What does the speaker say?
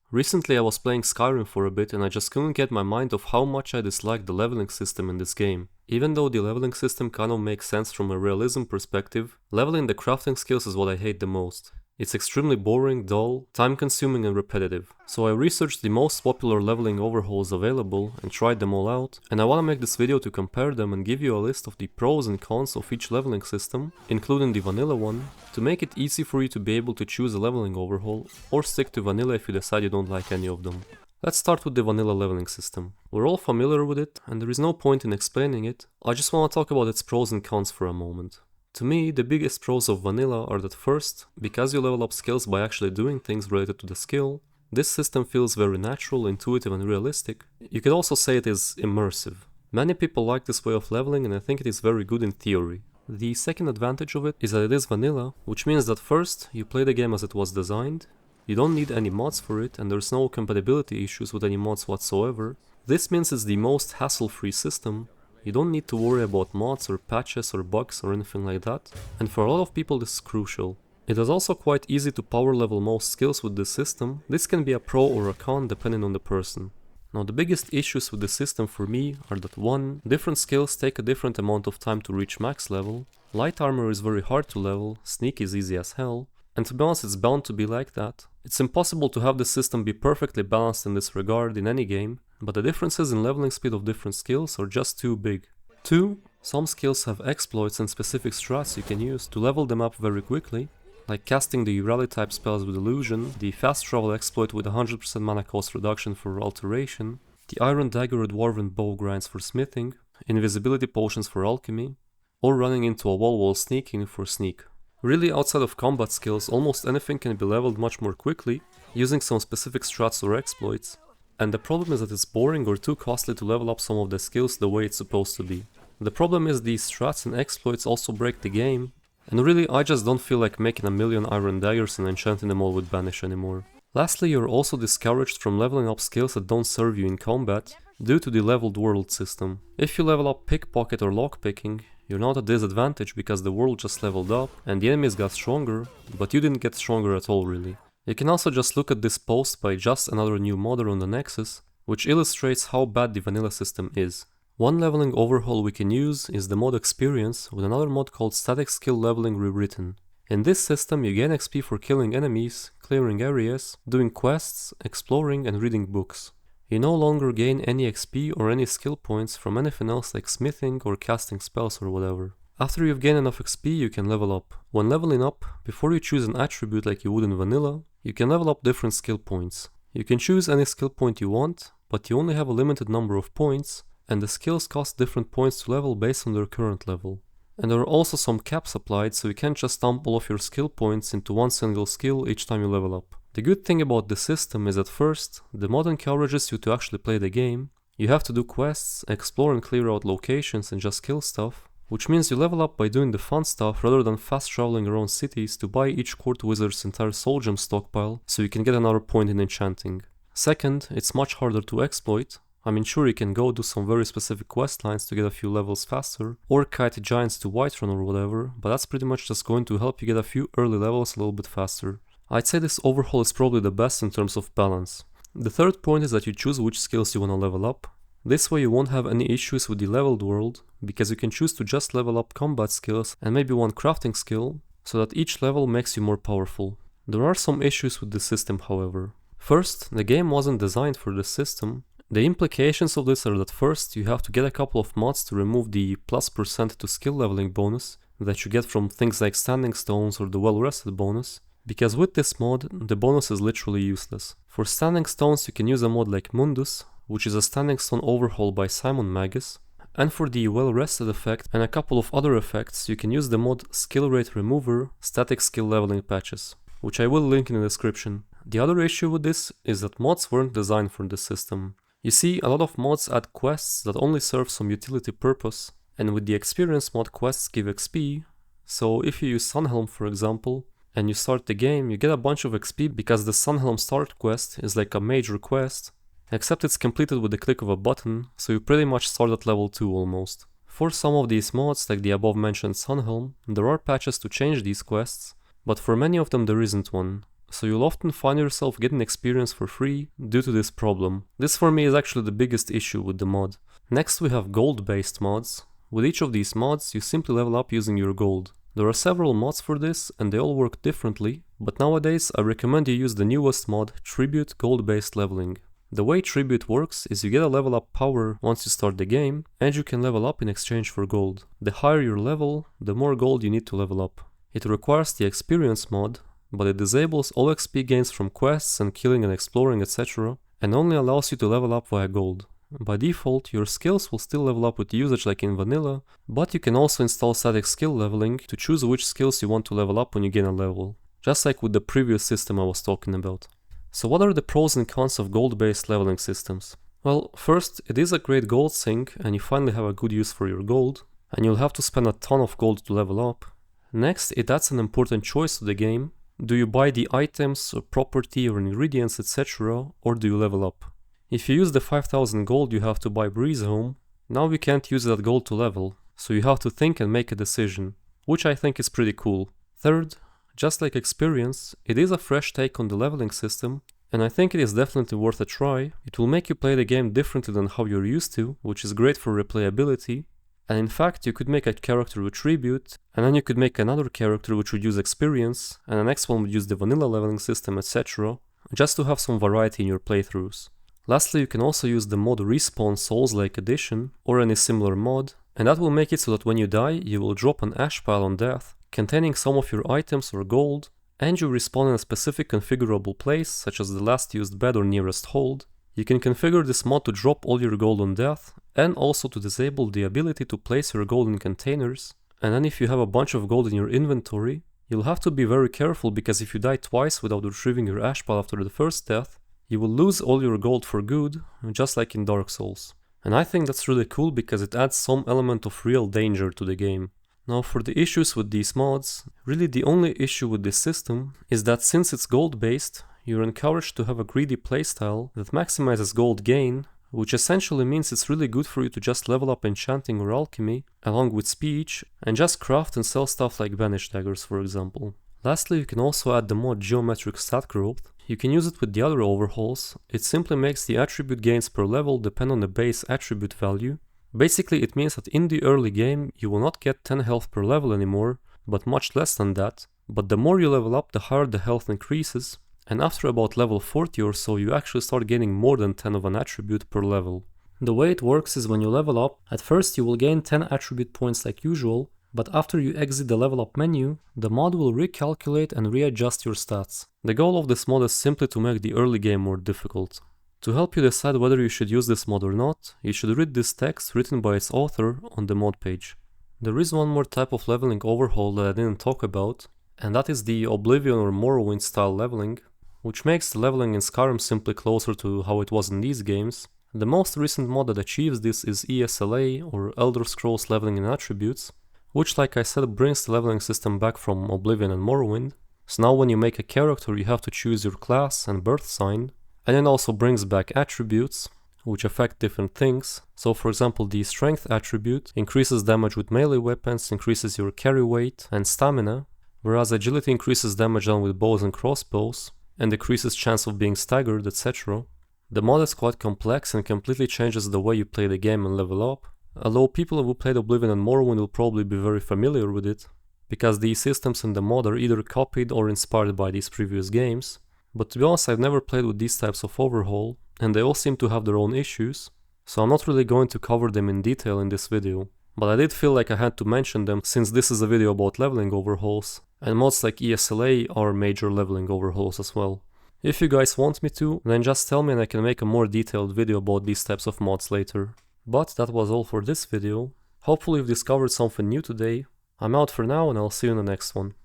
Recently I was playing Skyrim for a bit and I just couldn't get my mind off how much I dislike the leveling system in this game. Even though the leveling system kind of makes sense from a realism perspective, leveling the crafting skills is what I hate the most. It's extremely boring, dull, time-consuming and repetitive. So I researched the most popular leveling overhauls available and tried them all out, and I wanna make this video to compare them and give you a list of the pros and cons of each leveling system, including the vanilla one, to make it easy for you to be able to choose a leveling overhaul, or stick to vanilla if you decide you don't like any of them. Let's start with the vanilla leveling system. We're all familiar with it, and there is no point in explaining it, I just wanna talk about its pros and cons for a moment. To me, the biggest pros of vanilla are that first, because you level up skills by actually doing things related to the skill, this system feels very natural, intuitive and realistic. You could also say it is immersive. Many people like this way of leveling and I think it is very good in theory. The second advantage of it is that it is vanilla, which means that first, you play the game as it was designed, you don't need any mods for it and there's no compatibility issues with any mods whatsoever. This means it's the most hassle-free system. You don't need to worry about mods or patches or bugs or anything like that, and for a lot of people this is crucial. It is also quite easy to power level most skills with this system. This can be a pro or a con depending on the person. Now the biggest issues with the system for me are that 1. Different skills take a different amount of time to reach max level, light armor is very hard to level, sneak is easy as hell, and to be honest it's bound to be like that. It's impossible to have the system be perfectly balanced in this regard in any game, but the differences in leveling speed of different skills are just too big. 2. Some skills have exploits and specific strats you can use to level them up very quickly, like casting the rally type spells with illusion, the fast travel exploit with 100% mana cost reduction for alteration, the iron dagger or dwarven bow grinds for smithing, invisibility potions for alchemy, or running into a wall while sneaking for sneak. Really, outside of combat skills, almost anything can be leveled much more quickly, using some specific strats or exploits. And the problem is that it's boring or too costly to level up some of the skills the way it's supposed to be. The problem is these strats and exploits also break the game, and really I just don't feel like making a million iron daggers and enchanting them all with banish anymore. Lastly, you're also discouraged from leveling up skills that don't serve you in combat, due to the leveled world system. If you level up pickpocket or lockpicking, you're not at a disadvantage because the world just leveled up and the enemies got stronger, but you didn't get stronger at all really. You can also just look at this post by just another new modder on the Nexus, which illustrates how bad the vanilla system is. One leveling overhaul we can use is the mod Experience with another mod called Static Skill Leveling rewritten. In this system you gain XP for killing enemies, clearing areas, doing quests, exploring and reading books. You no longer gain any XP or any skill points from anything else like smithing or casting spells or whatever. After you've gained enough XP you can level up. When leveling up, before you choose an attribute like you would in vanilla, you can level up different skill points. You can choose any skill point you want, but you only have a limited number of points, and the skills cost different points to level based on their current level. And there are also some caps applied, so you can't just dump all of your skill points into one single skill each time you level up. The good thing about the system is that first, the mod encourages you to actually play the game. You have to do quests, explore and clear out locations and just kill stuff, which means you level up by doing the fun stuff rather than fast traveling around cities to buy each court wizard's entire soul gem stockpile so you can get another point in enchanting. Second, it's much harder to exploit. I mean sure you can go do some very specific quest lines to get a few levels faster, or kite giants to Whiterun or whatever, but that's pretty much just going to help you get a few early levels a little bit faster. I'd say this overhaul is probably the best in terms of balance. The third point is that you choose which skills you wanna level up. This way you won't have any issues with the leveled world, because you can choose to just level up combat skills and maybe one crafting skill, so that each level makes you more powerful. There are some issues with the system however. First, the game wasn't designed for this system. The implications of this are that first you have to get a couple of mods to remove the +% to skill leveling bonus that you get from things like standing stones or the well rested bonus, because with this mod the bonus is literally useless. For standing stones you can use a mod like Mundus, which is a standing stone overhaul by Simon Magus, and for the well rested effect and a couple of other effects you can use the mod Skill Rate Remover Static Skill Leveling patches, which I will link in the description. The other issue with this is that mods weren't designed for this system. You see, a lot of mods add quests that only serve some utility purpose, and with the experience mod quests give XP, so if you use Sunhelm for example, and you start the game, you get a bunch of XP because the Sunhelm start quest is like a major quest, except it's completed with the click of a button, so you pretty much start at level 2 almost. For some of these mods, like the above mentioned Sunhelm, there are patches to change these quests, but for many of them there isn't one. so you'll often find yourself getting experience for free due to this problem. This for me is actually the biggest issue with the mod. Next we have gold-based mods. With each of these mods, you simply level up using your gold. There are several mods for this and they all work differently, but nowadays I recommend you use the newest mod, Tribute Gold-based Leveling. The way Tribute works is you get a level up power once you start the game, and you can level up in exchange for gold. The higher your level, the more gold you need to level up. It requires the experience mod, but it disables all XP gains from quests and killing and exploring etc. and only allows you to level up via gold. By default, your skills will still level up with usage like in vanilla, but you can also install static skill leveling to choose which skills you want to level up when you gain a level, just like with the previous system I was talking about. So what are the pros and cons of gold-based leveling systems? Well, first, it is a great gold sink and you finally have a good use for your gold, and you'll have to spend a ton of gold to level up. Next, it adds an important choice to the game. Do you buy the items, or property or ingredients etc., or do you level up? If you use the 5000 gold you have to buy Breeze Home, now you can't use that gold to level, so you have to think and make a decision, which I think is pretty cool. Third, just like experience, it is a fresh take on the leveling system, and I think it is definitely worth a try. It will make you play the game differently than how you're used to, which is great for replayability. And in fact, you could make a character with Tribute, and then you could make another character which would use experience, and the next one would use the vanilla leveling system, etc., just to have some variety in your playthroughs. Lastly, you can also use the mod Respawn Souls-like Edition, or any similar mod, and that will make it so that when you die, you will drop an ash pile on death, containing some of your items or gold, and you respawn in a specific configurable place, such as the last used bed or nearest hold. You can configure this mod to drop all your gold on death, and also to disable the ability to place your gold in containers. And then if you have a bunch of gold in your inventory, you'll have to be very careful, because if you die twice without retrieving your ash pile after the first death, you will lose all your gold for good, just like in Dark Souls. And I think that's really cool because it adds some element of real danger to the game. Now for the issues with these mods, really the only issue with this system is that since it's gold based, you're encouraged to have a greedy playstyle that maximizes gold gain, which essentially means it's really good for you to just level up enchanting or alchemy, along with speech, and just craft and sell stuff like banish daggers for example. Lastly, you can also add the mod Geometric Stat Growth. You can use it with the other overhauls. It simply makes the attribute gains per level depend on the base attribute value. Basically, it means that in the early game, you will not get 10 health per level anymore, but much less than that. But the more you level up, the higher the health increases, and after about level 40 or so, you actually start gaining more than 10 of an attribute per level. The way it works is when you level up, at first you will gain 10 attribute points like usual, but after you exit the level up menu, the mod will recalculate and readjust your stats. The goal of this mod is simply to make the early game more difficult. To help you decide whether you should use this mod or not, you should read this text written by its author on the mod page. There is one more type of leveling overhaul that I didn't talk about, and that is the Oblivion or Morrowind style leveling, which makes the leveling in Skyrim simply closer to how it was in these games. The most recent mod that achieves this is ESLA, or Elder Scrolls Leveling in Attributes, which, like I said, brings the leveling system back from Oblivion and Morrowind. So now when you make a character, you have to choose your class and birth sign, and it also brings back attributes, which affect different things. So for example, the strength attribute increases damage with melee weapons, increases your carry weight and stamina, whereas agility increases damage done with bows and crossbows, and decreases chance of being staggered, etc. The mod is quite complex and completely changes the way you play the game and level up, although people who played Oblivion and Morrowind will probably be very familiar with it, because these systems in the mod are either copied or inspired by these previous games. But to be honest, I've never played with these types of overhaul, and they all seem to have their own issues, so I'm not really going to cover them in detail in this video. But I did feel like I had to mention them since this is a video about leveling overhauls, and mods like ESLA are major leveling overhauls as well. If you guys want me to, then just tell me and I can make a more detailed video about these types of mods later. But that was all for this video. Hopefully you've discovered something new today. I'm out for now and I'll see you in the next one.